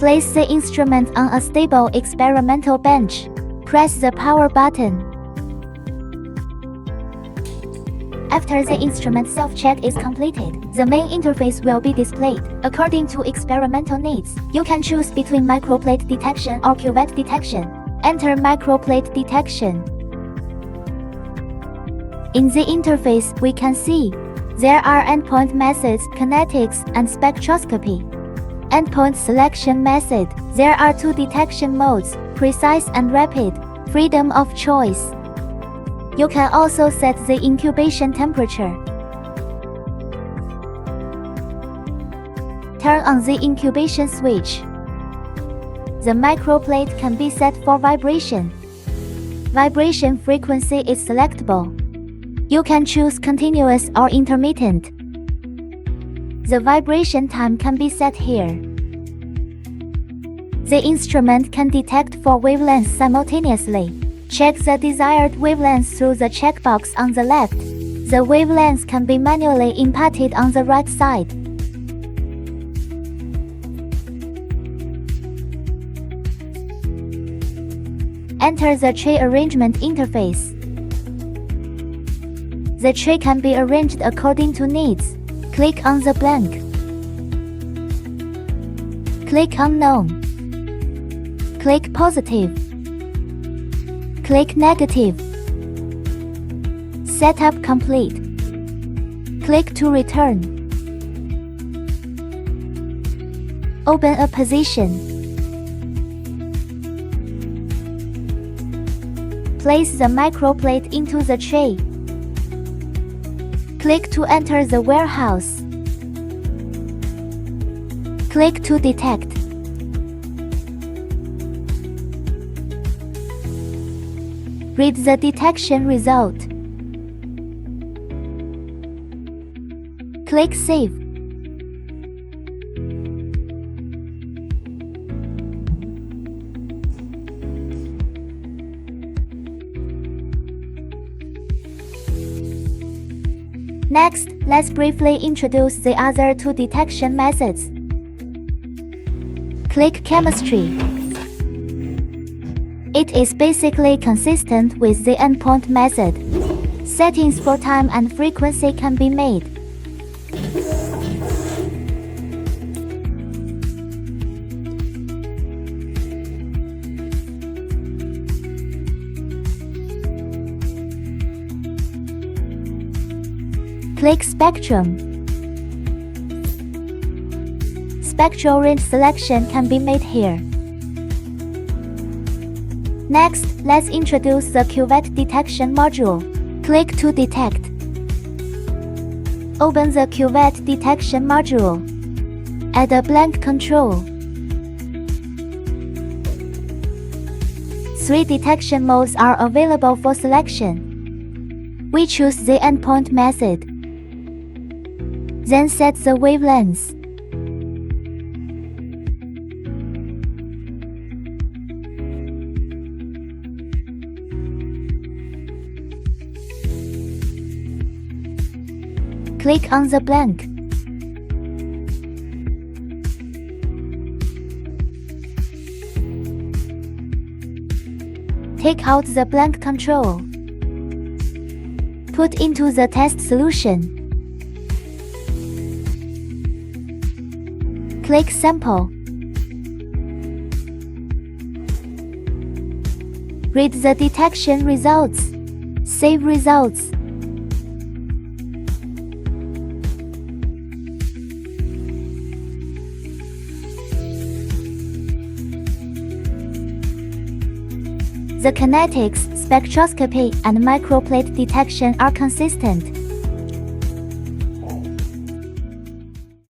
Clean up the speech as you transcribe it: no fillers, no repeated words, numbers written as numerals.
Place the instrument on a stable experimental bench. Press the power button. After the instrument self-check is completed, the main interface will be displayed. According to experimental needs, you can choose between microplate detection or cuvette detection. Enter microplate detection. In the interface, we can see there are endpoint methods, kinetics, and spectroscopy. Endpoint selection method. There are two detection modes, precise and rapid. Freedom of choice. You can also set the incubation temperature. Turn on the incubation switch. The microplate can be set for vibration. Vibration frequency is selectable. You can choose continuous or intermittent. The vibration time can be set here. The instrument can detect 4 wavelengths simultaneously. Check the desired wavelength through the checkbox on the left. The wavelengths can be manually inputted on the right side. Enter the tray arrangement interface. The tray can be arranged according to needs. Click on the blank. Click Unknown. Click Positive. Click Negative. Setup complete. Click to return. Open a position. Place the microplate into the tray. Click to enter the warehouse. Click to detect. Read the detection result. Click Save. Next, let's briefly introduce the other two detection methods. Click Chemistry. It is basically consistent with the endpoint method. Settings for time and frequency can be made. Click Spectrum. Spectral range selection can be made here. Next, let's introduce the cuvette detection module. Click to detect. Open the cuvette detection module. Add a blank control. 3 detection modes are available for selection. We choose the endpoint method. Then set the wavelengths. Click on the blank. Take out the blank control. Put into the test solution. Click Sample. Read the detection results. Save results. The kinetics, spectroscopy, and microplate detection are consistent.